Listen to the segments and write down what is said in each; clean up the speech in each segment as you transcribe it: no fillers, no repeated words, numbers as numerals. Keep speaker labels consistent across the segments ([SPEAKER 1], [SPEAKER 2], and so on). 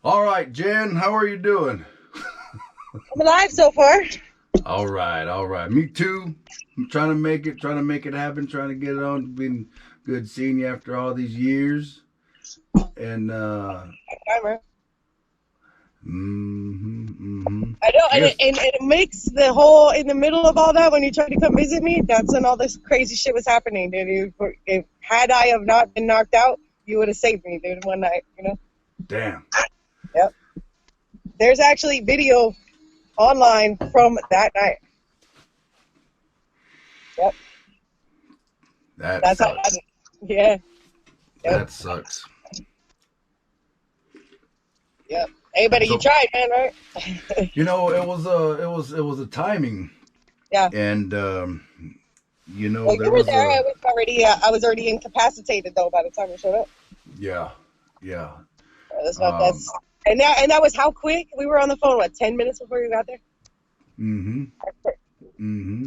[SPEAKER 1] All right, Jen, how are you doing?
[SPEAKER 2] I'm alive so far.
[SPEAKER 1] All right, all right. Me too. I'm trying to make it happen, trying to get it on. Been good seeing you after all these years. And
[SPEAKER 2] Timer.
[SPEAKER 1] mm-hmm.
[SPEAKER 2] I know,
[SPEAKER 1] I guess
[SPEAKER 2] and it makes the whole in the middle of all that when you tried to come visit me. That's when all this crazy shit was happening, dude. If had I have not been knocked out, you would have saved me, dude. One night, you know.
[SPEAKER 1] damn.
[SPEAKER 2] Yep. There's actually video online from that night. Yep.
[SPEAKER 1] That
[SPEAKER 2] That's how it
[SPEAKER 1] sucks.
[SPEAKER 2] happened. Yeah. Yep.
[SPEAKER 1] That sucks.
[SPEAKER 2] Yep. Hey, buddy, you
[SPEAKER 1] So
[SPEAKER 2] tried, man, right?
[SPEAKER 1] it was a timing,
[SPEAKER 2] Yeah.
[SPEAKER 1] and
[SPEAKER 2] Well,
[SPEAKER 1] there
[SPEAKER 2] you were
[SPEAKER 1] was
[SPEAKER 2] there.
[SPEAKER 1] a
[SPEAKER 2] I was already incapacitated though by the time you showed up.
[SPEAKER 1] yeah, yeah.
[SPEAKER 2] That's
[SPEAKER 1] Um,
[SPEAKER 2] and that was how quick we were on the phone. What, 10 minutes before you got there?
[SPEAKER 1] mm-hmm, mm-hmm.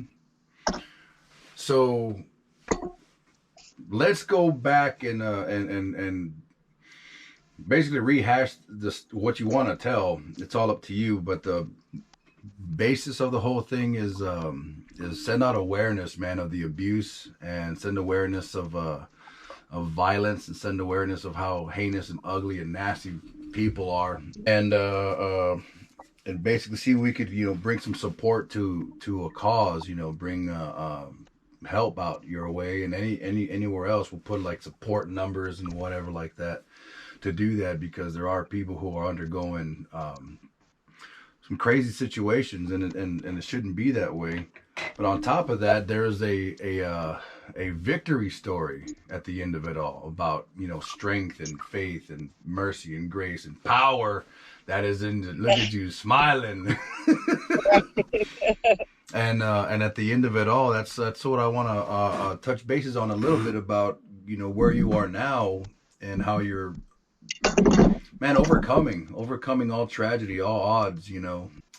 [SPEAKER 1] So let's go back and basically rehash this what you want to tell. It's all up to you, but the basis of the whole thing is send out awareness, man, of the abuse, and send awareness of violence, and send awareness of how heinous and ugly and nasty people are, and basically see if we could bring some support to a cause, bring help out your way, and anywhere else we'll put like support numbers and whatever like that to do that, because there are people who are undergoing some crazy situations, and it shouldn't be that way. But on top of that, there is a victory story at the end of it all about strength and faith and mercy and grace and power that is in look at you smiling. And at the end of it all, that's what I want to touch bases on a little bit about, where you are now, and how you're, man, overcoming all tragedy, all odds.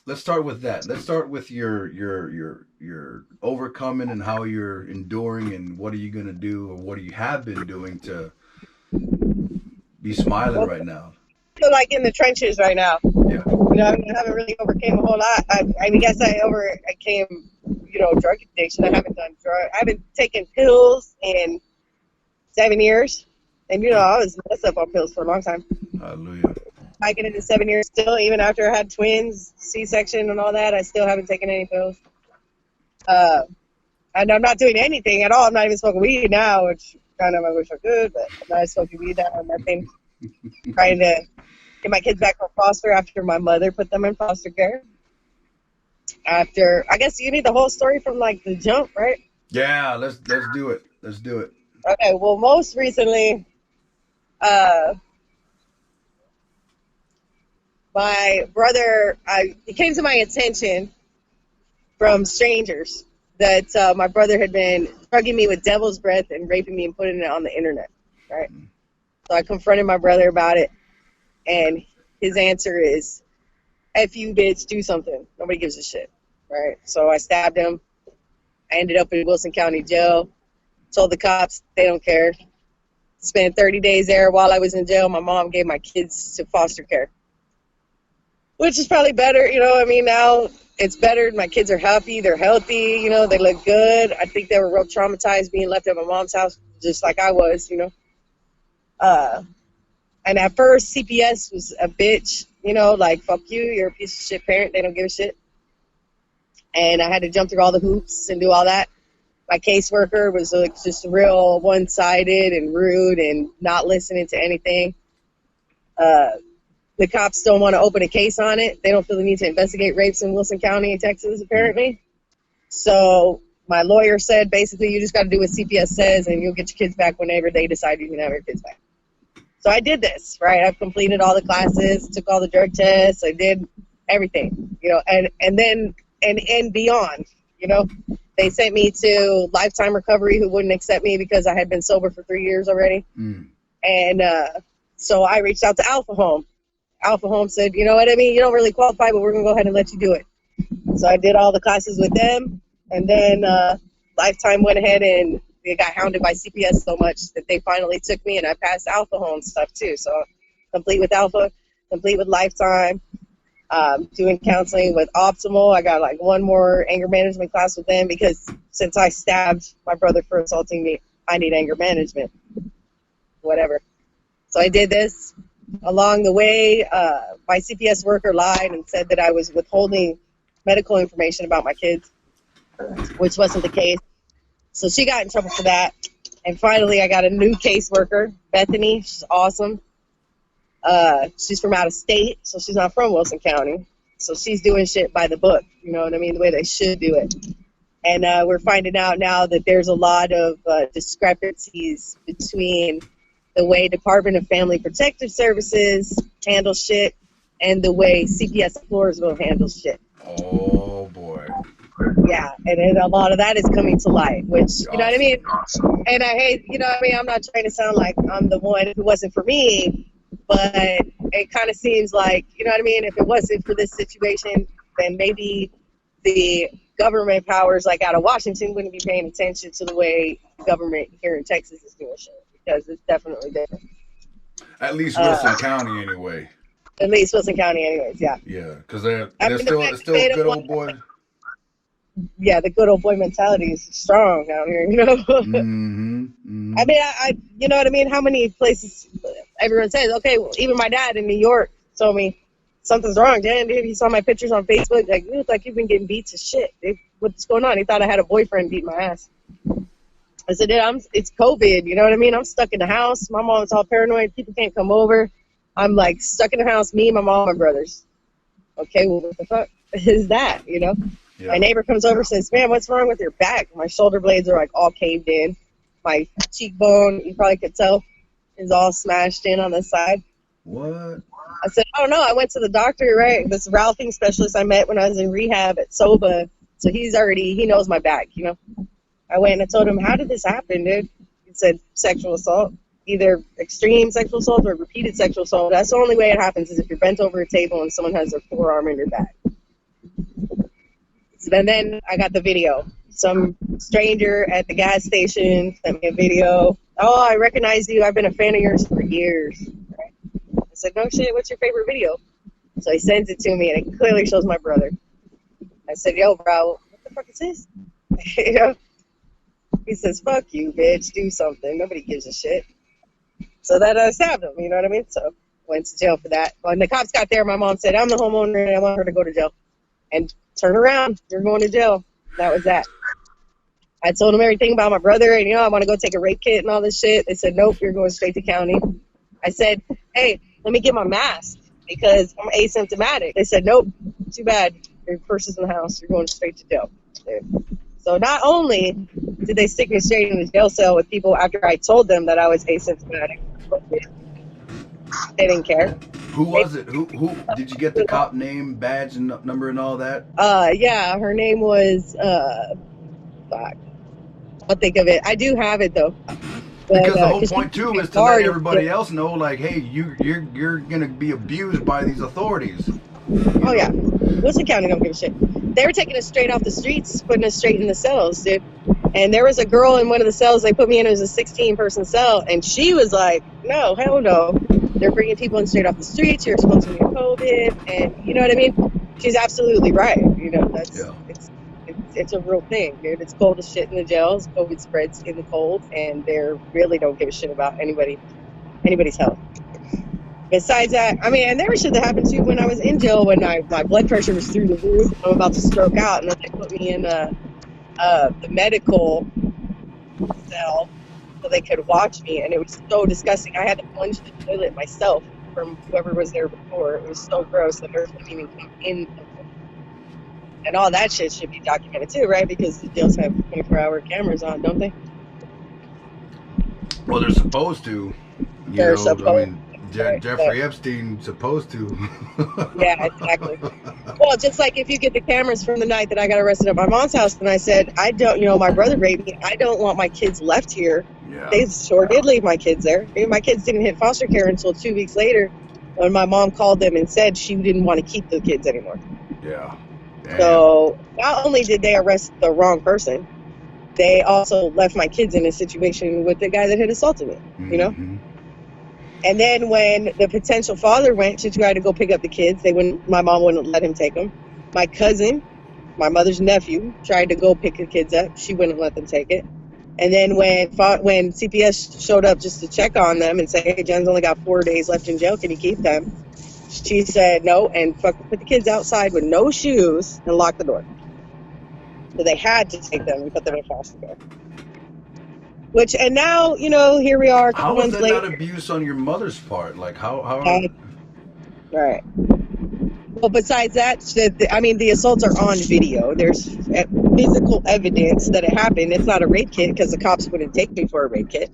[SPEAKER 1] Let's start with that. Let's start with your overcoming, and how you're enduring, and what are you gonna do, or what you have been doing to be smiling
[SPEAKER 2] Well,
[SPEAKER 1] right now.
[SPEAKER 2] so like in the trenches right now.
[SPEAKER 1] Yeah.
[SPEAKER 2] I haven't really overcame a whole lot. I guess I overcame, drug addiction. I haven't taken pills in 7 years, and I was messed up on pills for a long time.
[SPEAKER 1] Hallelujah.
[SPEAKER 2] I get into 7 years still, even after I had twins, C-section, and all that. I still haven't taken any pills. Uh, and I'm not doing anything at all. I'm not even smoking weed now, which kind of I wish I could, but I'm not smoking weed now. Nothing. Trying to get my kids back from foster after my mother put them in foster care. After, I guess you need the whole story from like the jump, right?
[SPEAKER 1] Yeah. Let's do it. Let's do it.
[SPEAKER 2] Okay. Well, most recently, uh, my brother, it came to my attention from strangers that my brother had been drugging me with devil's breath and raping me and putting it on the internet, right? So I confronted my brother about it, and his answer is, "F you, bitch, do something. Nobody gives a shit," right? So I stabbed him. I ended up in Wilson County Jail. Told the cops they don't care. Spent 30 days there. While I was in jail, my mom gave my kids to foster care, which is probably better. I mean, now it's better. My kids are happy. They're healthy. They look good. I think they were real traumatized being left at my mom's house, just like I was. Uh, and at first, CPS was a bitch. Like, fuck you. You're a piece of shit parent. They don't give a shit. And I had to jump through all the hoops and do all that. My caseworker was like just real one-sided and rude and not listening to anything. The cops don't want to open a case on it. They don't feel the need to investigate rapes in Wilson County, Texas, apparently. So my lawyer said, basically, you just got to do what CPS says, and you'll get your kids back whenever they decide you can have your kids back. So I did this, right? I've completed all the classes, took all the drug tests, I did everything, and then and beyond, They sent me to Lifetime Recovery, who wouldn't accept me because I had been sober for 3 years already.
[SPEAKER 1] Mm.
[SPEAKER 2] And so I reached out to Alpha Home. Alpha Home said, you know what I mean? You don't really qualify, but we're going to go ahead and let you do it. So I did all the classes with them. And then Lifetime went ahead and they got hounded by CPS so much that they finally took me, and I passed Alpha Home stuff too. So complete with Alpha. complete with Lifetime. Doing counseling with Optimal. I got like one more anger management class with them because since I stabbed my brother for assaulting me, I need anger management. Whatever. So I did this. Along the way, my CPS worker lied and said that I was withholding medical information about my kids, which wasn't the case. So she got in trouble for that. And finally, I got a new caseworker, Bethany. She's awesome. She's from out of state, so she's not from Wilson County. So she's doing shit by the book, you know what I mean, the way they should do it. And we're finding out now that there's a lot of discrepancies between the way Department of Family Protective Services handles shit and the way CPS Floresville handles shit.
[SPEAKER 1] Oh, boy.
[SPEAKER 2] Yeah, and then a lot of that is coming to light, which, you know what I mean? And I hate, you know what I mean? I'm not trying to sound like I'm the one who wasn't for me, but it kind of seems like, you know what I mean? If it wasn't for this situation, then maybe the government powers, like out of Washington, wouldn't be paying attention to the way the government here in Texas is doing shit, because it's definitely different.
[SPEAKER 1] At least Wilson County, anyway.
[SPEAKER 2] At least Wilson County, anyways, yeah.
[SPEAKER 1] Yeah, because they're still good old boy.
[SPEAKER 2] Yeah, the good old boy mentality is strong out here, you know. I mean, I you know what I mean? How many places everyone says, okay, well, even my dad in New York told me something's wrong. Damn, dude, he saw my pictures on Facebook. Like, you look like you've been getting beat to shit. Dude, what's going on? He thought I had a boyfriend beat my ass. I said, dude, it's COVID. You know what I mean? I'm stuck in the house. My mom's all paranoid. People can't come over. I'm like stuck in the house, me, my mom, my brothers. Okay, well, what the fuck is that, you know? Yeah. My neighbor comes over and says, man, what's wrong with your back? My shoulder blades are like all caved in. My cheekbone, you probably could tell, is all smashed in on the side.
[SPEAKER 1] What?
[SPEAKER 2] I said, I don't know. I went to the doctor, right? This Ralphing specialist I met when I was in rehab at SOBA. So he knows my back, you know. I went and I told him, how did this happen, dude? He said, sexual assault. Either extreme sexual assault or repeated sexual assault. That's the only way it happens, is if you're bent over a table and someone has their forearm in your back. And then I got the video. Some stranger at the gas station sent me a video. Oh, I recognize you. I've been a fan of yours for years. Right? I said, no shit, what's your favorite video? So he sends it to me, and it clearly shows my brother. I said, yo, bro, what the fuck is this? You know? He says, fuck you, bitch. Do something. Nobody gives a shit. So that I stabbed him, you know what I mean? So went to jail for that. When the cops got there, my mom said, I'm the homeowner, and I want her to go to jail. And turn around, you're going to jail. That was that. I told them everything about my brother, and, you know, I want to go take a rape kit and all this shit. They said, nope, you're going straight to county. I said, hey, let me get my mask because I'm asymptomatic. They said, nope, too bad. Your purse is in the house. You're going straight to jail. So not only did they stick me straight in the jail cell with people after I told them that I was asymptomatic, they didn't care.
[SPEAKER 1] Who was it? Who did you get the cop name, badge, and number, and all that?
[SPEAKER 2] Yeah, her name was fuck. I'll think of it. I do have it though. But,
[SPEAKER 1] because the whole point too is to let everybody else know, like, hey, you're gonna be abused by these authorities.
[SPEAKER 2] Oh yeah, Wilson County don't give a shit. They were taking us straight off the streets, putting us straight in the cells, dude. And there was a girl in one of the cells they put me in. It was a 16-person cell, and she was like, no, hell no. They're bringing people in straight off the streets. You're supposed to get COVID, and you know what I mean? She's absolutely right. You know, it's a real thing, dude. It's cold as shit in the jails. COVID spreads in the cold, and they really don't give a shit about anybody's health. Besides that, I mean, and there was shit that happened too when I was in jail when my blood pressure was through the roof. I'm about to stroke out, and then they put me in the medical cell so they could watch me, and it was so disgusting. I had to plunge the toilet myself from whoever was there before. It was so gross. The nurse wouldn't even come in. And all that shit should be documented too, right? Because the jails have 24-hour cameras on, don't they?
[SPEAKER 1] Well, they're supposed to. Jeffrey Epstein supposed to.
[SPEAKER 2] Yeah, exactly. Well, just like if you get the cameras from the night that I got arrested at my mom's house, and I said, I don't, my brother raped me. I don't want my kids left here. Yeah. They sure did leave my kids there. My kids didn't hit foster care until 2 weeks later when my mom called them and said she didn't want to keep the kids anymore.
[SPEAKER 1] Yeah. Damn.
[SPEAKER 2] So not only did they arrest the wrong person, they also left my kids in a situation with the guy that had assaulted me, you know? And then when the potential father went to try to go pick up the kids, my mom wouldn't let him take them. My cousin, my mother's nephew, tried to go pick the kids up. She wouldn't let them take it. And then when CPS showed up just to check on them and say, hey, Jen's only got 4 days left in jail, can you keep them? She said no and put the kids outside with no shoes and locked the door. So they had to take them and put them in foster care. And now, here we are a couple
[SPEAKER 1] How is
[SPEAKER 2] months
[SPEAKER 1] that
[SPEAKER 2] later.
[SPEAKER 1] not abuse on your mother's part? Like, how?
[SPEAKER 2] Right. Well, besides that, the assaults are on video. There's physical evidence that it happened. It's not a rape kit because the cops wouldn't take me for a rape kit.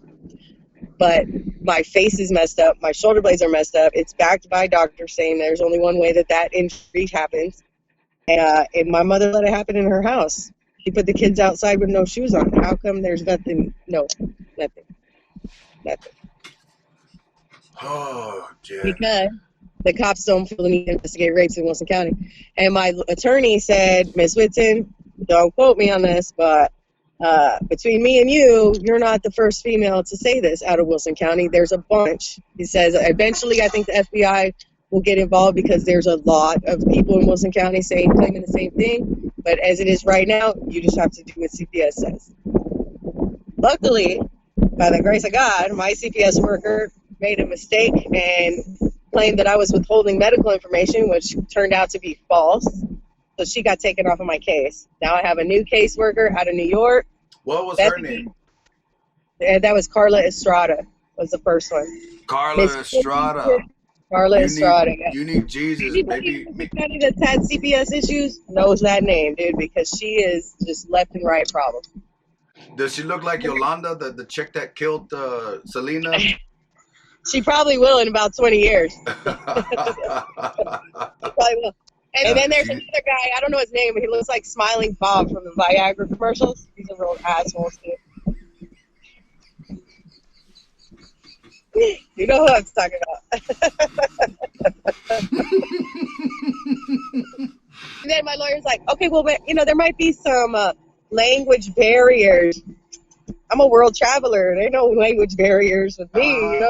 [SPEAKER 2] But my face is messed up. My shoulder blades are messed up. It's backed by doctors saying there's only one way that injury happens. And my mother let it happen in her house. She put the kids outside with no shoes on. How come there's nothing? No, nothing.
[SPEAKER 1] Oh, yeah.
[SPEAKER 2] Because the cops don't feel the need to investigate rapes in Wilson County. And my attorney said, Ms. Whitson, don't quote me on this, but between me and you're not the first female to say this out of Wilson County. There's a bunch. He says, eventually I think the FBI will get involved because there's a lot of people in Wilson County claiming the same thing. But as it is right now, you just have to do what CPS says. Luckily, by the grace of God, my CPS worker made a mistake and claimed that I was withholding medical information, which turned out to be false. So she got taken off of my case. Now I have a new caseworker out of New York.
[SPEAKER 1] What was her name?
[SPEAKER 2] And that was Carla Estrada was the first one.
[SPEAKER 1] Carla Estrada.
[SPEAKER 2] Carla Estrada.
[SPEAKER 1] You need Jesus,
[SPEAKER 2] baby. Anybody that's had CPS issues knows that name, dude, because she is just left and right problem.
[SPEAKER 1] Does she look like Yolanda, the chick that killed Selena?
[SPEAKER 2] She probably will in about 20 years. She probably will. And then there's another guy, I don't know his name, but he looks like Smiling Bob from the Viagra commercials. He's a real asshole, too. You know who I'm talking about. And then my lawyer's like, okay, well, there might be some language barriers. I'm a world traveler. There are no language barriers with me.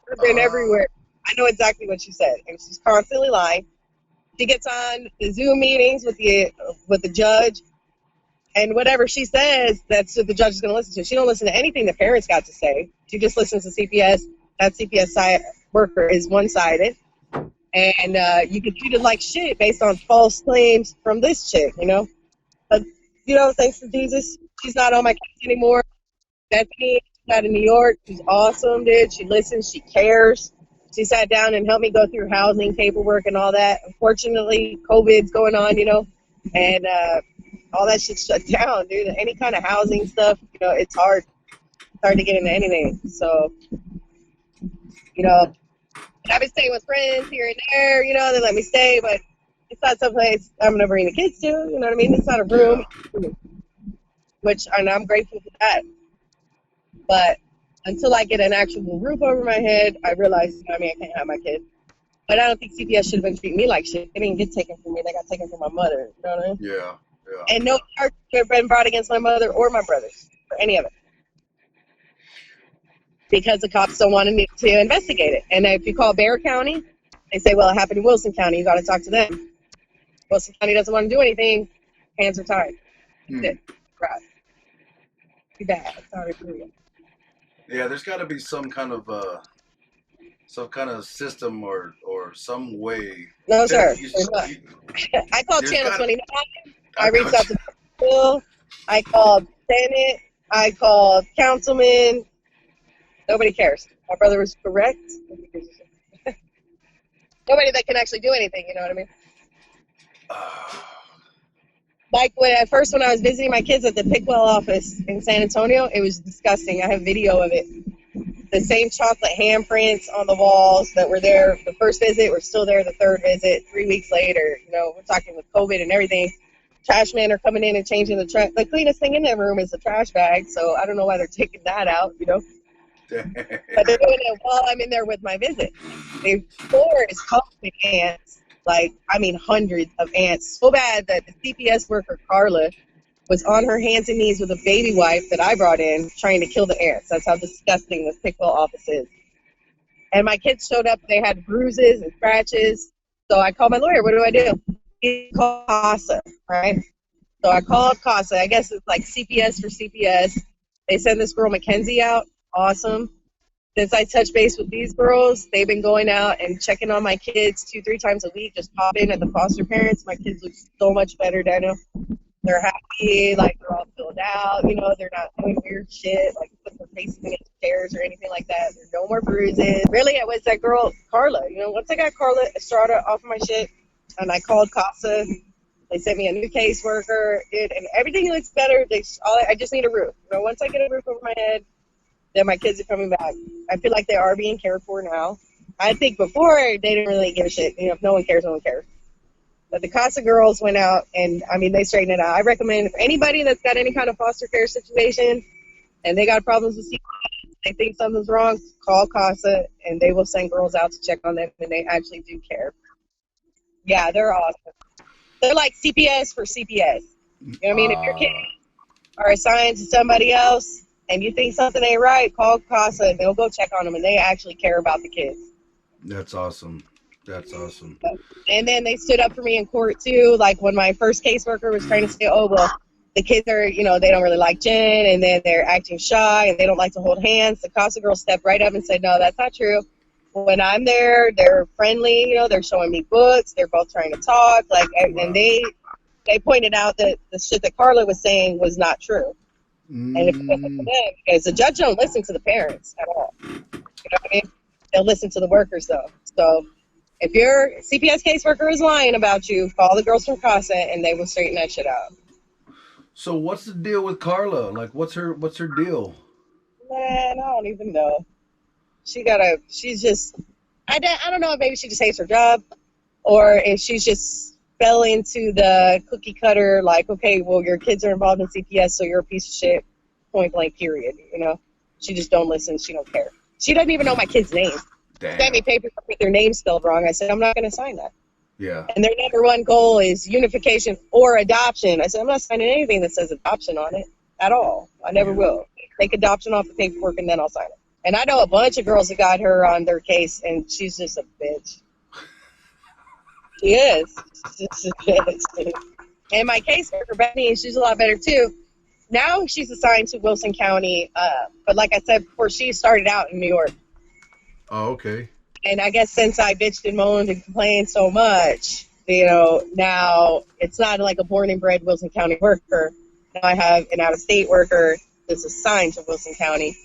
[SPEAKER 2] I've been everywhere. I know exactly what she said, and she's constantly lying. She gets on the Zoom meetings with the judge, and whatever she says, that's what the judge is going to listen to. She don't listen to anything the parents got to say. She just listens to CPS. That CPS worker is one-sided, and you get treated like shit based on false claims from this chick, But, thanks to Jesus, she's not on my case anymore. Bethany out of New York, she's awesome, dude. She listens, she cares. She sat down and helped me go through housing paperwork and all that. Unfortunately, COVID's going on, and all that shit's shut down, dude. Any kind of housing stuff, it's hard. It's hard to get into anything. So, I've been staying with friends here and there, they let me stay, but it's not someplace I'm going to bring the kids to, you know what I mean? It's not a room, and I'm grateful for that. But until I get an actual roof over my head, I realize, I can't have my kids. But I don't think CPS should have been treating me like shit. They didn't get taken from me. They got taken from my mother. You know what I mean?
[SPEAKER 1] Yeah.
[SPEAKER 2] And no charges have been brought against my mother or my brothers for any of it. Because the cops don't want to investigate it. And if you call Bexar County, they say, well, it happened in Wilson County. You got to talk to them. Wilson County doesn't want to do anything. Hands are tied. That's it. Right. Too bad. Sorry for you.
[SPEAKER 1] Yeah, there's got to be some kind of system or some way.
[SPEAKER 2] No, sir. I called Channel 29. I reached out to Bill. I called Senate. I called councilman. Nobody cares. My brother was correct. Nobody that can actually do anything, you know what I mean? Like when I was visiting my kids at the Pickwell office in San Antonio, it was disgusting. I have video of it. The same chocolate handprints on the walls that were there the first visit were still there the third visit. 3 weeks later, we're talking with COVID and everything. Trash men are coming in and changing the trash. The cleanest thing in that room is the trash bag, so I don't know why they're taking that out, But they're doing it while I'm in there with my visit. The floor is covered in ants. Hundreds of ants. So bad that the CPS worker, Carla, was on her hands and knees with a baby wipe that I brought in trying to kill the ants. That's how disgusting this Pickwell office is. And my kids showed up. They had bruises and scratches. So I called my lawyer. What do? He called CASA, right? So I called CASA. I guess it's like CPS for CPS. They send this girl Mackenzie out. Awesome. Since I touched base with these girls, they've been going out and checking on my kids 2-3 times a week. Just pop in at the foster parents. My kids look so much better, Daniel. They're happy, like they're all filled out. You know, they're not doing weird shit, like putting their faces in chairs or anything like that. There's no more bruises. Really, it was that girl Carla. You know, once I got Carla Estrada off of my shit, and I called CASA, they sent me a new caseworker, and everything looks better. I just need a roof. You know, once I get a roof over my head, then my kids are coming back. I feel like they are being cared for now. I think before they didn't really give a shit. You know, if no one cares, no one cares. But the CASA girls went out, and I mean, they straightened it out. I recommend if anybody that's got any kind of foster care situation and they got problems with CPS, they think something's wrong, call CASA, and they will send girls out to check on them, and they actually do care. Yeah, they're awesome. They're like CPS for CPS. You know what I mean? If your kids are assigned to somebody else and you think something ain't right, call CASA, and they'll go check on them, and they actually care about the kids.
[SPEAKER 1] That's awesome. That's awesome.
[SPEAKER 2] And then they stood up for me in court, too. Like, when my first caseworker was trying to say, oh, well, the kids are, you know, they don't really like Jen, and then they're acting shy, and they don't like to hold hands. The CASA girl stepped right up and said, no, that's not true. When I'm there, they're friendly, you know, they're showing me books, they're both trying to talk, like, and they pointed out that the shit that Carla was saying was not true. And if it wasn't for them, because the judge don't listen to the parents at all. You know what I mean? They'll listen to the workers, though. So if your CPS caseworker is lying about you, call the girls from CASA, and they will straighten that shit out.
[SPEAKER 1] So what's the deal with Carla? Like, what's her deal?
[SPEAKER 2] Man, I don't even know. She's just, I don't know if maybe she just hates her job, or if she's just fell into the cookie cutter, like, okay, well, your kids are involved in CPS, so you're a piece of shit, point blank, period, you know? She just don't listen, she don't care. She doesn't even know my kids' names.
[SPEAKER 1] Damn.
[SPEAKER 2] Sent me papers with their names spelled wrong. I said, I'm not going to sign that.
[SPEAKER 1] Yeah.
[SPEAKER 2] And their number one goal is unification or adoption. I said, I'm not signing anything that says adoption on it at all. I never will. Take adoption off the paperwork, and then I'll sign it. And I know a bunch of girls that got her on their case, and she's just a bitch. She is. She's just a bitch. And my caseworker, Bethany, she's a lot better, too. Now she's assigned to Wilson County, but like I said before, she started out in New York.
[SPEAKER 1] Oh, okay.
[SPEAKER 2] And I guess since I bitched and moaned and complained so much, you know, now it's not like a born and bred Wilson County worker. Now I have an out-of-state worker that's assigned to Wilson County.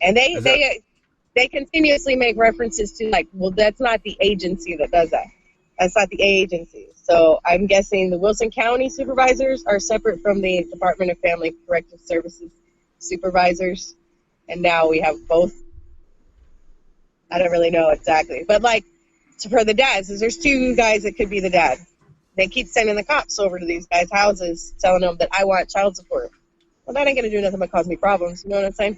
[SPEAKER 2] And they continuously make references to, like, well, that's not the agency that does that. That's not the agency. So I'm guessing the Wilson County supervisors are separate from the Department of Family Corrective Services supervisors. And now we have both. I don't really know exactly. But, like, for the dads, there's 2 guys that could be the dad. They keep sending the cops over to these guys' houses telling them that I want child support. Well, that ain't going to do nothing but cause me problems. You know what I'm saying?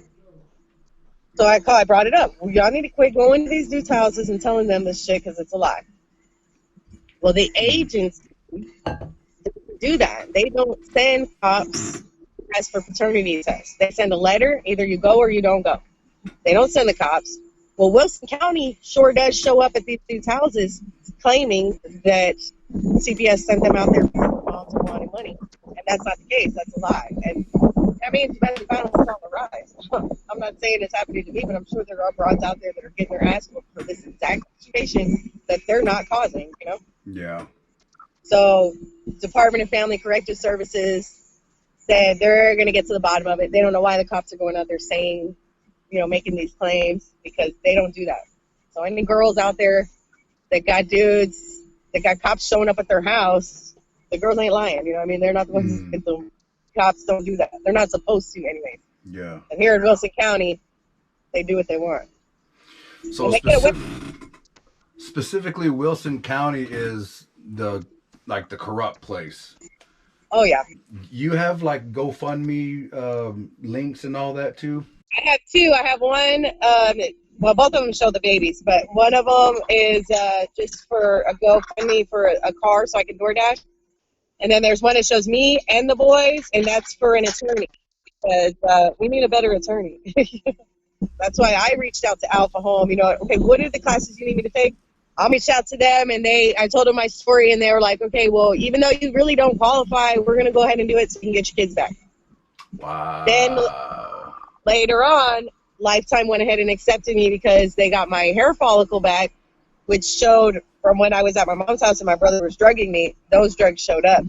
[SPEAKER 2] So I brought it up. Well, y'all need to quit going to these dudes' houses and telling them this shit because it's a lie. Well, the agency do that. They don't send cops as for paternity tests. They send a letter. Either you go or you don't go. They don't send the cops. Well, Wilson County sure does show up at these dudes' houses claiming that CPS sent them out there because moms are wanting money. And that's not the case. That's a lie. And I mean, domestic violence is on the rise. I'm not saying it's happening to me, but I'm sure there are broads out there that are getting their ass whooped for this exact situation that they're not causing, you know?
[SPEAKER 1] Yeah.
[SPEAKER 2] So, Department of Family Corrective Services said they're going to get to the bottom of it. They don't know why the cops are going out there saying, you know, making these claims, because they don't do that. So any girls out there that got dudes, that got cops showing up at their house, the girls ain't lying, you know what I mean? They're not the ones who get them. Cops don't do that. They're not supposed to anyway.
[SPEAKER 1] Yeah.
[SPEAKER 2] And here in Wilson County, they do what they want.
[SPEAKER 1] So specifically, Wilson County is the corrupt place.
[SPEAKER 2] Oh, yeah.
[SPEAKER 1] You have, like, GoFundMe links and all that, too?
[SPEAKER 2] I have 2. I have one, well, both of them show the babies, but one of them is just for a GoFundMe for a car so I can DoorDash. And then there's one that shows me and the boys, and that's for an attorney, because we need a better attorney. That's why I reached out to Alpha Home. You know, okay, what are the classes you need me to take? I'll reach out to them, and I told them my story, and they were like, okay, well, even though you really don't qualify, we're going to go ahead and do it so you can get your kids back. Then
[SPEAKER 1] Wow.
[SPEAKER 2] later on, Lifetime went ahead and accepted me because they got my hair follicle back, which showed from when I was at my mom's house and my brother was drugging me, those drugs showed up.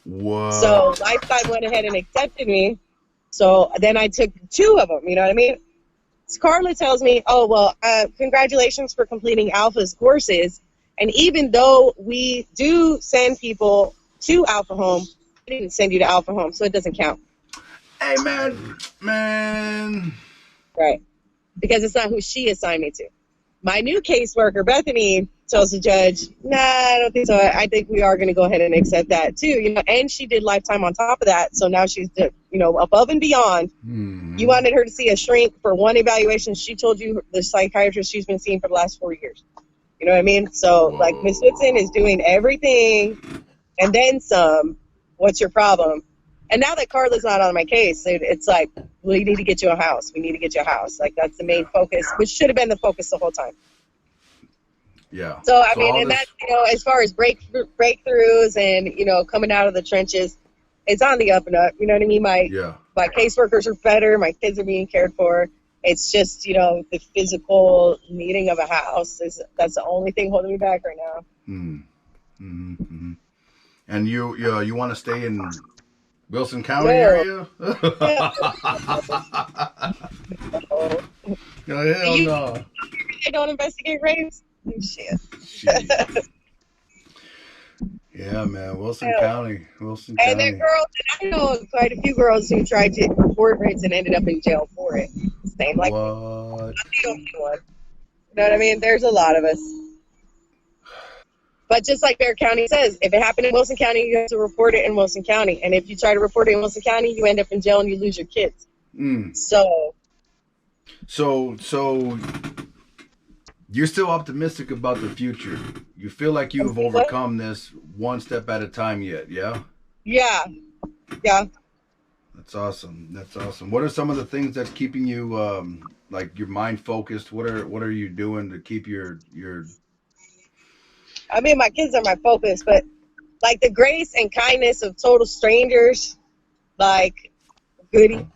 [SPEAKER 1] What?
[SPEAKER 2] So Lifetime went ahead and accepted me. So then I took 2 of them, you know what I mean? Carla tells me, oh, well, congratulations for completing Alpha's courses. And even though we do send people to Alpha Home, we didn't send you to Alpha Home, so it doesn't count.
[SPEAKER 1] Hey, man.
[SPEAKER 2] Right. Because it's not who she assigned me to. My new caseworker, Bethany, tells the judge, nah, I don't think so. I think we are going to go ahead and accept that too. You know, and she did Lifetime on top of that. So now she's, you know, above and beyond. You wanted her to see a shrink for one evaluation. She told you the psychiatrist she's been seeing for the last 4 years. You know what I mean? So, like, Miss Whitson is doing everything and then some. What's your problem? And now that Carla's not on my case, it's like, we need to get you a house. We need to get you a house. Like, that's the main focus, which should have been the focus the whole time.
[SPEAKER 1] Yeah.
[SPEAKER 2] So, I mean, and that, you know, as far as breakthroughs and, you know, coming out of the trenches, it's on the up and up. You know what I mean? My caseworkers are better. My kids are being cared for. It's just, you know, the physical needing of a house that's the only thing holding me back right now.
[SPEAKER 1] And you want to stay in Wilson County area? Hell no.
[SPEAKER 2] I don't investigate rapes? Shit.
[SPEAKER 1] Yeah, man. Wilson County.
[SPEAKER 2] And there are girls, and I know quite a few girls who tried to report rapes and ended up in jail for it. Same like
[SPEAKER 1] what?
[SPEAKER 2] I'm the only one. You know what I mean? There's a lot of us. But just like Bexar County says, if it happened in Wilson County, you have to report it in Wilson County. And if you try to report it in Wilson County, you end up in jail and you lose your kids. So
[SPEAKER 1] you're still optimistic about the future. You feel like you have overcome this one step at a time yet, yeah?
[SPEAKER 2] Yeah.
[SPEAKER 1] That's awesome. What are some of the things that's keeping you like your mind focused? What are you doing to keep your
[SPEAKER 2] I mean, my kids are my focus, but like the grace and kindness of total strangers, like Goody,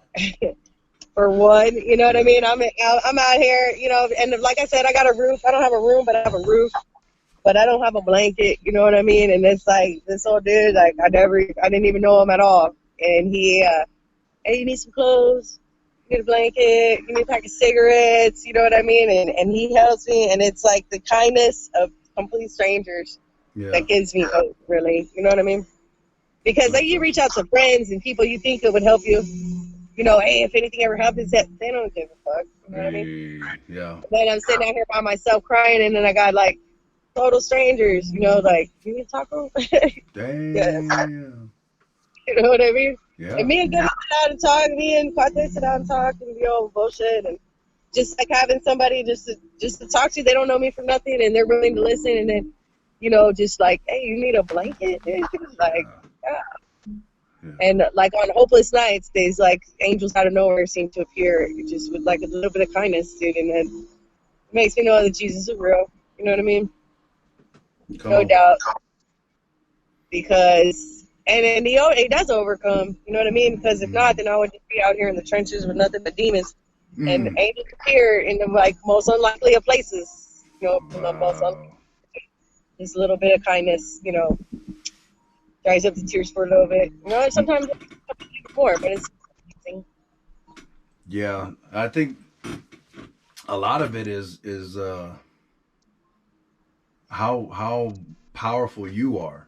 [SPEAKER 2] for one, you know what I mean? I'm out here, you know, and like I said, I got a roof. I don't have a room, but I have a roof. But I don't have a blanket, you know what I mean? And it's like this old dude, like I didn't even know him at all. And he, hey, you need some clothes, you need a blanket, you need a pack of cigarettes, you know what I mean? And he helps me, and it's like the kindness of complete strangers that gives me hope, really. You know what I mean? Because like you reach out to friends and people you think it would help you. You know, hey, if anything ever happens, they don't give a fuck. You know what I mean?
[SPEAKER 1] Yeah.
[SPEAKER 2] And then I'm sitting out here by myself crying, and then I got like total strangers, you know, like, you need a taco?
[SPEAKER 1] Damn.
[SPEAKER 2] You know what I mean?
[SPEAKER 1] Yeah.
[SPEAKER 2] And me and Gunny sit down and talk, me and Quate sit down and talk and be all bullshit, and just like having somebody just to talk to. They don't know me from nothing, and they're willing to listen, and then, you know, just like, hey, you need a blanket? Like, yeah. And like on hopeless nights, there's like angels out of nowhere seem to appear just with like a little bit of kindness, dude, and then it makes me know that Jesus is real. You know what I mean? No doubt. Because and he does overcome. You know what I mean? Because if not, then I would just be out here in the trenches with nothing but demons. And angels appear in the like most unlikely of places. You know, from the most just a little bit of kindness. You know, dries up the tears for a little bit. You know, sometimes it's more, but it's amazing.
[SPEAKER 1] Yeah, I think a lot of it is how powerful you are.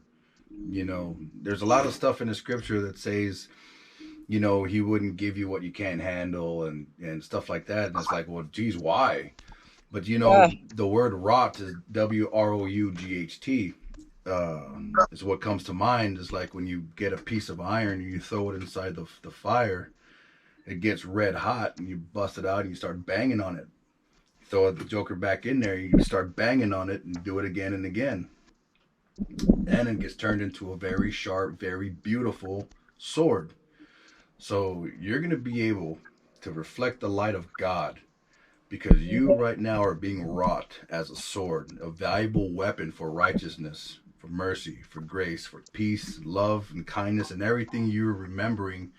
[SPEAKER 1] You know, there's a lot of stuff in the scripture that says, you know, he wouldn't give you what you can't handle and stuff like that. And it's like, well, geez, why? But you know, the word rot is WROUGHT. Is what comes to mind. Is like when you get a piece of iron and you throw it inside the fire, it gets red hot and you bust it out and you start banging on it. Throw the joker back in there, you start banging on it and do it again and again. And it gets turned into a very sharp, very beautiful sword. So you're going to be able to reflect the light of God because you right now are being wrought as a sword, a valuable weapon for righteousness, for mercy, for grace, for peace, love, and kindness, and everything you're remembering.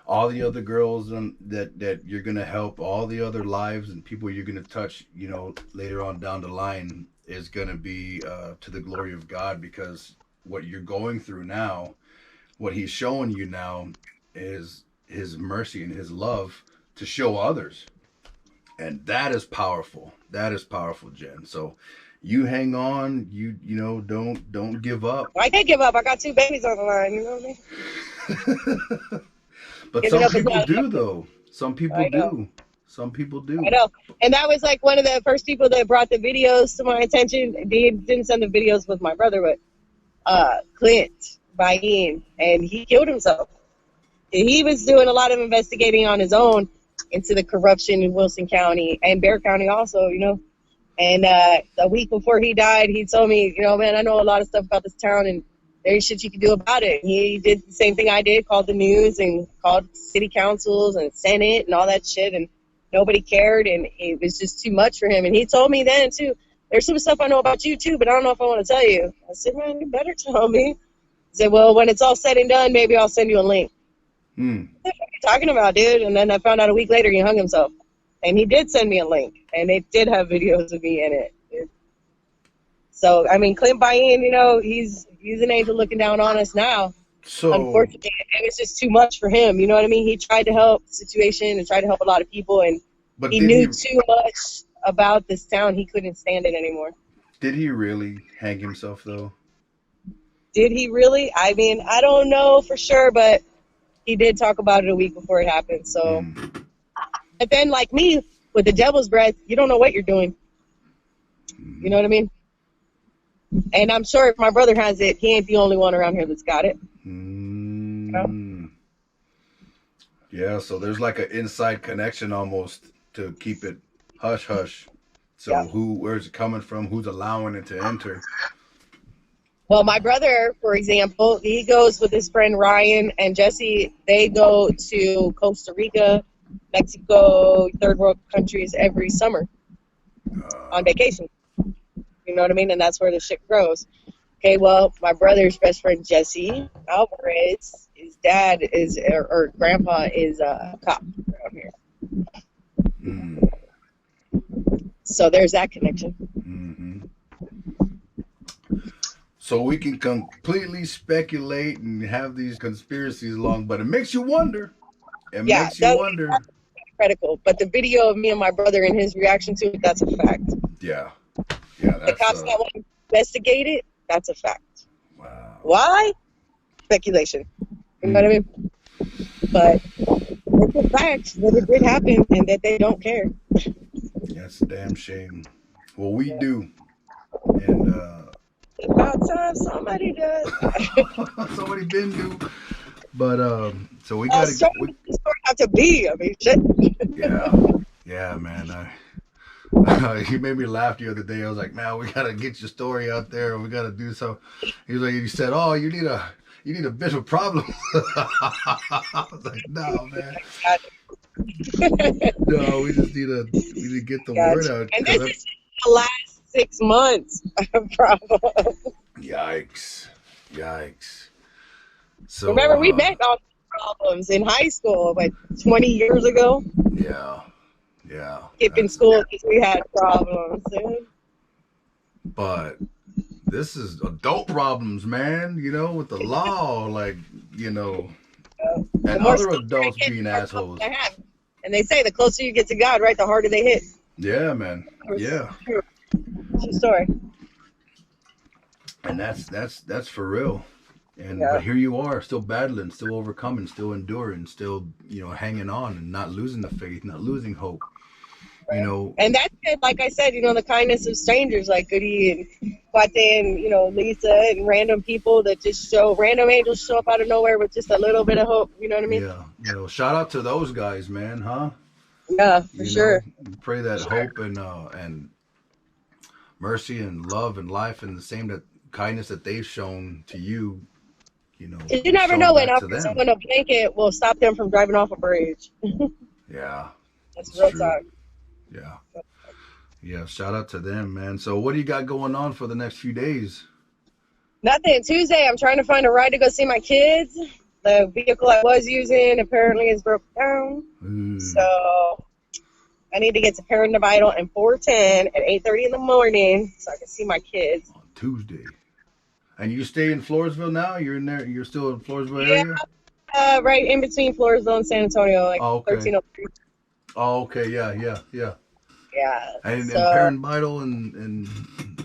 [SPEAKER 1] All the other girls that you're gonna help, all the other lives and people you're gonna touch, later on down the line is gonna be to the glory of God, because what you're going through now, what He's showing you now, is His mercy and His love to show others, and that is powerful. That is powerful, Jen. So you hang on. Don't give up.
[SPEAKER 2] I can't give up. I got 2 babies on the line. You know what I mean?
[SPEAKER 1] But
[SPEAKER 2] Giving
[SPEAKER 1] some
[SPEAKER 2] up is
[SPEAKER 1] people
[SPEAKER 2] not
[SPEAKER 1] do,
[SPEAKER 2] enough.
[SPEAKER 1] though. Some people
[SPEAKER 2] I know.
[SPEAKER 1] do. Some people do.
[SPEAKER 2] I know. And that was like one of the first people that brought the videos to my attention. They didn't send the videos with my brother, but Clint Bain, and he killed himself. He was doing a lot of investigating on his own into the corruption in Wilson County and Bear County also, And a week before he died, he told me, man, I know a lot of stuff about this town, and there's shit you can do about it. He did the same thing I did, called the news and called city councils and Senate and all that shit, and nobody cared, and it was just too much for him. And he told me then, too, there's some stuff I know about you, too, but I don't know if I want to tell you. I said, man, you better tell me. He said, well, when it's all said and done, maybe I'll send you a link.
[SPEAKER 1] Hmm.
[SPEAKER 2] What are you talking about, dude? And then I found out a week later he hung himself. And he did send me a link, and it did have videos of me in it. So, I mean, Clint Bain, he's an angel looking down on us now.
[SPEAKER 1] So
[SPEAKER 2] unfortunately, it was just too much for him. You know what I mean? He tried to help the situation and tried to help a lot of people, and
[SPEAKER 1] but
[SPEAKER 2] he knew too much about this town. He couldn't stand it anymore.
[SPEAKER 1] Did he really hang himself, though?
[SPEAKER 2] Did he really? I mean, I don't know for sure, but he did talk about it a week before it happened. So, But then, like me, with the devil's breath, you don't know what you're doing. You know what I mean? And I'm sure if my brother has it, he ain't the only one around here that's got it.
[SPEAKER 1] Yeah, so there's like an inside connection almost to keep it hush hush. So where's it coming from? Who's allowing it to enter?
[SPEAKER 2] Well, my brother, for example, he goes with his friend Ryan and Jesse. They go to Costa Rica, Mexico, third world countries every summer on vacation. You know what I mean? And that's where the shit grows. Okay, well, my brother's best friend Jesse Alvarez, his dad is, or grandpa is a cop around here. So there's that connection.
[SPEAKER 1] So we can completely speculate and have these conspiracies long, but it makes you wonder. It makes you wonder.
[SPEAKER 2] That's critical. But the video of me and my brother and his reaction to it, that's a fact.
[SPEAKER 1] Yeah. Yeah,
[SPEAKER 2] the cops that want to investigate it, that's a fact.
[SPEAKER 1] Wow.
[SPEAKER 2] Why? Speculation. You know what I mean? But it's a fact that it did happen and that they don't care.
[SPEAKER 1] That's a damn shame. Well, we do. And
[SPEAKER 2] about time somebody does.
[SPEAKER 1] Somebody been do. But so we gotta
[SPEAKER 2] have to be. I mean, shit.
[SPEAKER 1] Yeah, man. He made me laugh the other day. I was like, man, we gotta get your story out there. We gotta do so. He said, oh, you need a bit of problem. I was like, no, man. No, we just need to get the word out.
[SPEAKER 2] And this is the last 6 months of problem.
[SPEAKER 1] Yikes. So
[SPEAKER 2] remember, we met on problems in high school, like 20 years ago.
[SPEAKER 1] Yeah.
[SPEAKER 2] Skipping school because we had problems.
[SPEAKER 1] But this is adult problems, man. With the law, and other adults being assholes.
[SPEAKER 2] And they say the closer you get to God, right, the harder they hit.
[SPEAKER 1] Yeah, man. Yeah.
[SPEAKER 2] It's a story.
[SPEAKER 1] And that's for real. And but here you are, still battling, still overcoming, still enduring, still hanging on and not losing the faith, not losing hope.
[SPEAKER 2] And that's it. Like I said, the kindness of strangers like Goody and Cuate and Lisa and random people that just random angels show up out of nowhere with just a little bit of hope. You know what I mean?
[SPEAKER 1] Yeah. Shout out to those guys, man, huh?
[SPEAKER 2] Yeah, for sure.
[SPEAKER 1] Pray that hope and mercy and love and life and the same that kindness that they've shown to you.
[SPEAKER 2] You never know when offering someone a blanket will stop them from driving off a bridge.
[SPEAKER 1] Yeah.
[SPEAKER 2] That's real talk.
[SPEAKER 1] Yeah. Yeah. Shout out to them, man. So what do you got going on for the next few days?
[SPEAKER 2] Nothing. Tuesday, I'm trying to find a ride to go see my kids. The vehicle I was using apparently is broke down.
[SPEAKER 1] Mm,
[SPEAKER 2] So I need to get to Paranavidal and 410 at 8:30 in the morning so I can see my kids.
[SPEAKER 1] on Tuesday. And you stay in Floresville now? You're in there? You're still in Floresville
[SPEAKER 2] Yeah,
[SPEAKER 1] area?
[SPEAKER 2] right in between Floresville and San Antonio, like
[SPEAKER 1] Oh, okay.
[SPEAKER 2] 1303.
[SPEAKER 1] Oh, okay. Yeah, yeah, yeah.
[SPEAKER 2] Yeah.
[SPEAKER 1] And
[SPEAKER 2] So
[SPEAKER 1] Parent Vital and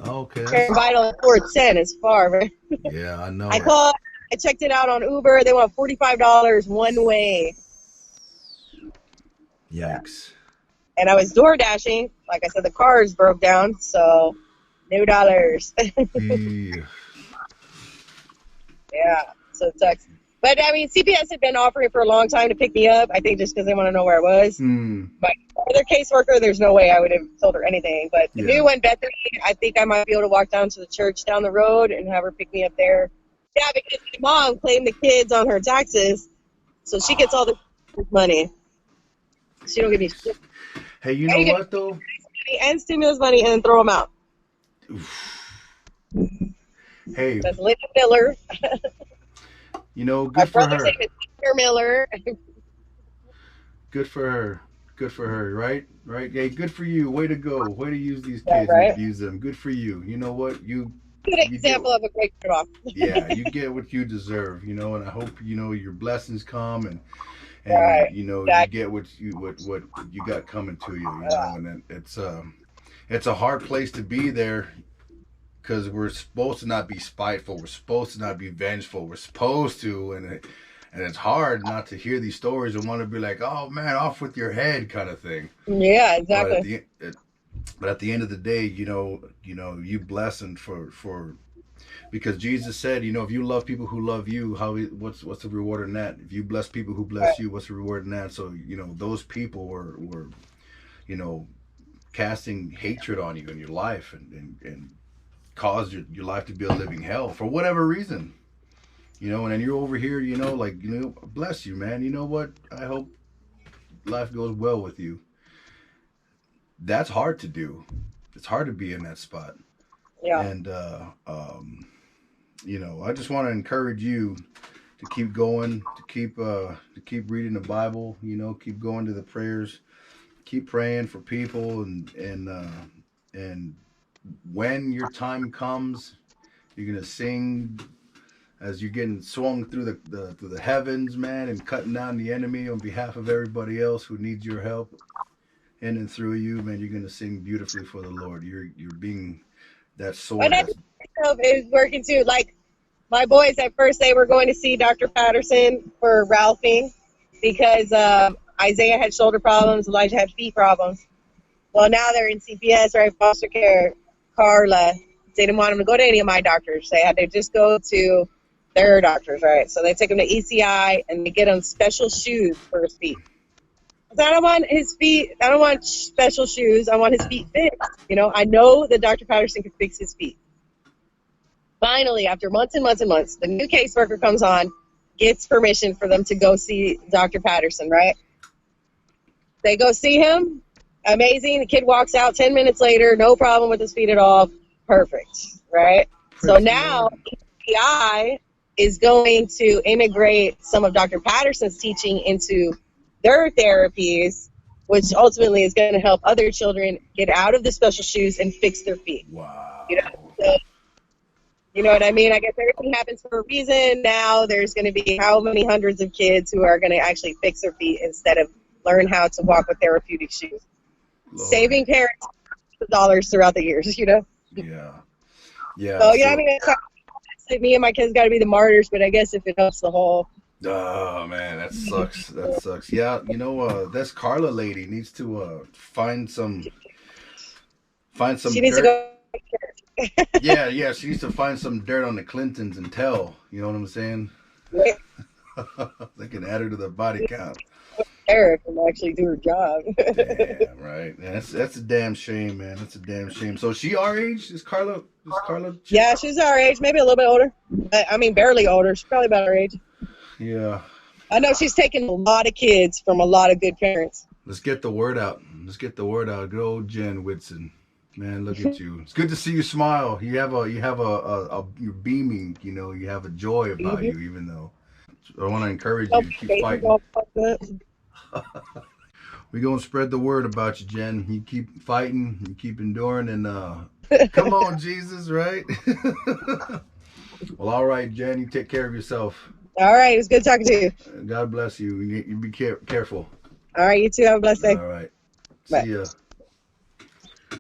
[SPEAKER 1] oh, okay.
[SPEAKER 2] Paranavidal and 410 is far, right?
[SPEAKER 1] Yeah, I know.
[SPEAKER 2] I checked it out on Uber. They want $45 one way.
[SPEAKER 1] Yikes.
[SPEAKER 2] And I was door dashing. Like I said, the cars broke down, so no dollars.
[SPEAKER 1] Yeah.
[SPEAKER 2] Yeah, so it sucks. But I mean, CPS had been offering for a long time to pick me up. I think just because they want to know where I was.
[SPEAKER 1] Hmm.
[SPEAKER 2] But other caseworker, there's no way I would have told her anything. But the
[SPEAKER 1] Yeah.
[SPEAKER 2] new one, Bethany, I think I might be able to walk down to the church down the road and have her pick me up there. Yeah, because my mom claimed the kids on her taxes, so she gets all the money. She don't give me shit
[SPEAKER 1] Hey, you
[SPEAKER 2] Hey,
[SPEAKER 1] know
[SPEAKER 2] you
[SPEAKER 1] what though?
[SPEAKER 2] money and stimulus money and then throw them out.
[SPEAKER 1] Hey,
[SPEAKER 2] That's Linda Miller.
[SPEAKER 1] you know,
[SPEAKER 2] My
[SPEAKER 1] good for
[SPEAKER 2] brother's
[SPEAKER 1] her.
[SPEAKER 2] name is Peter Miller.
[SPEAKER 1] Good for her. Good for her, right? Right? Hey, good for you. Way to go. Way to use these
[SPEAKER 2] Yeah,
[SPEAKER 1] kids and
[SPEAKER 2] right?
[SPEAKER 1] abuse them. Good for you. You know what?
[SPEAKER 2] Good
[SPEAKER 1] You get
[SPEAKER 2] example of a great grandma.
[SPEAKER 1] yeah, you get what you deserve, you know, and I hope you know your blessings come and
[SPEAKER 2] Right.
[SPEAKER 1] you know you
[SPEAKER 2] Exactly.
[SPEAKER 1] get what you got coming to you, you know, and it's a hard place to be there because we're supposed to not be spiteful, we're supposed to not be vengeful, we're supposed to, and it's hard not to hear these stories and want to be like, oh man, off with your head, kind of thing.
[SPEAKER 2] Yeah,
[SPEAKER 1] But at
[SPEAKER 2] exactly.
[SPEAKER 1] but at the end of the day, you bless them for because Jesus said, you know, if you love people who love you, what's the reward in that? If you bless people who
[SPEAKER 2] Right.
[SPEAKER 1] bless you, what's the reward in that? So you know, those people were you know casting hatred on you in your life and caused your life to be a living hell for whatever reason. You know, and then you're over here, you know, like, you know, bless you, man. You know what? I hope life goes well with you. That's hard to do. It's hard to be in that spot.
[SPEAKER 2] Yeah.
[SPEAKER 1] And you know, I just want to encourage you to keep going, to keep reading the Bible. You know, keep going to the prayers, keep praying for people, and when your time comes, you're gonna sing as you're getting swung through through the heavens, man, and cutting down the enemy on behalf of everybody else who needs your help. In and through you, man, you're gonna sing beautifully for the Lord. You're being that
[SPEAKER 2] And
[SPEAKER 1] sword
[SPEAKER 2] I
[SPEAKER 1] that's
[SPEAKER 2] think is working too. Like my boys at first, they were going to see Dr. Patterson for Ralphie because Isaiah had shoulder problems, Elijah had feet problems. Well, now they're in CPS, right? Foster care. Carla, they didn't want them to go to any of my doctors. They had to just go to their doctors, right? So they take him to ECI and they get him special shoes for his feet. So I don't want his feet. I don't want special shoes. I want his feet fixed. You know, I know that Dr. Patterson can fix his feet. Finally, after months and months and months, the new caseworker comes on, gets permission for them to go see Dr. Patterson, right? They go see him. Amazing. The kid walks out 10 minutes later, no problem with his feet at all. Perfect, right? So
[SPEAKER 1] praise the
[SPEAKER 2] now
[SPEAKER 1] Lord.
[SPEAKER 2] EPI is going to integrate some of Dr. Patterson's teaching into their therapies, which ultimately is going to help other children get out of the special shoes and fix their feet.
[SPEAKER 1] Wow.
[SPEAKER 2] You know, so, you know what I mean? I guess everything happens for a reason. Now there's going to be how many hundreds of kids who are going to actually fix their feet instead of learn how to walk with therapeutic shoes.
[SPEAKER 1] Lord.
[SPEAKER 2] Saving parents dollars throughout the years, you know?
[SPEAKER 1] Yeah. Yeah.
[SPEAKER 2] So, yeah, I mean, it's like me and my kids got to be the martyrs, but I guess if it helps the whole.
[SPEAKER 1] Oh man, that sucks. That sucks. Yeah, you know, this Carla lady needs to find some
[SPEAKER 2] She needs to
[SPEAKER 1] dirt.
[SPEAKER 2] go.
[SPEAKER 1] Yeah, she needs to find some dirt on the Clintons and tell. You know what I'm saying? They can add her to the body count.
[SPEAKER 2] Eric and actually do her job.
[SPEAKER 1] Damn right. Yeah, that's a damn shame, man. That's a damn shame. So is she our age? Is Carla?
[SPEAKER 2] Yeah, she's our age, maybe a little bit older. I mean, barely older. She's probably about our age.
[SPEAKER 1] Yeah.
[SPEAKER 2] I know she's taken a lot of kids from a lot of good parents.
[SPEAKER 1] Let's get the word out. Let's get the word out. Good old Jen Whitson. Man, look at you. It's good to see you smile. You're beaming, you know, you have a joy about you, even though I want to encourage you to keep fighting. We're going to spread the word about you, Jen. You keep fighting, you keep enduring, and come on, Jesus, right? Well, all right, Jen, you take care of yourself.
[SPEAKER 2] All right, it was good talking to you.
[SPEAKER 1] God bless you. You be careful.
[SPEAKER 2] All right, you too. Have a blessed day.
[SPEAKER 1] All right.
[SPEAKER 2] Bye.
[SPEAKER 1] See ya.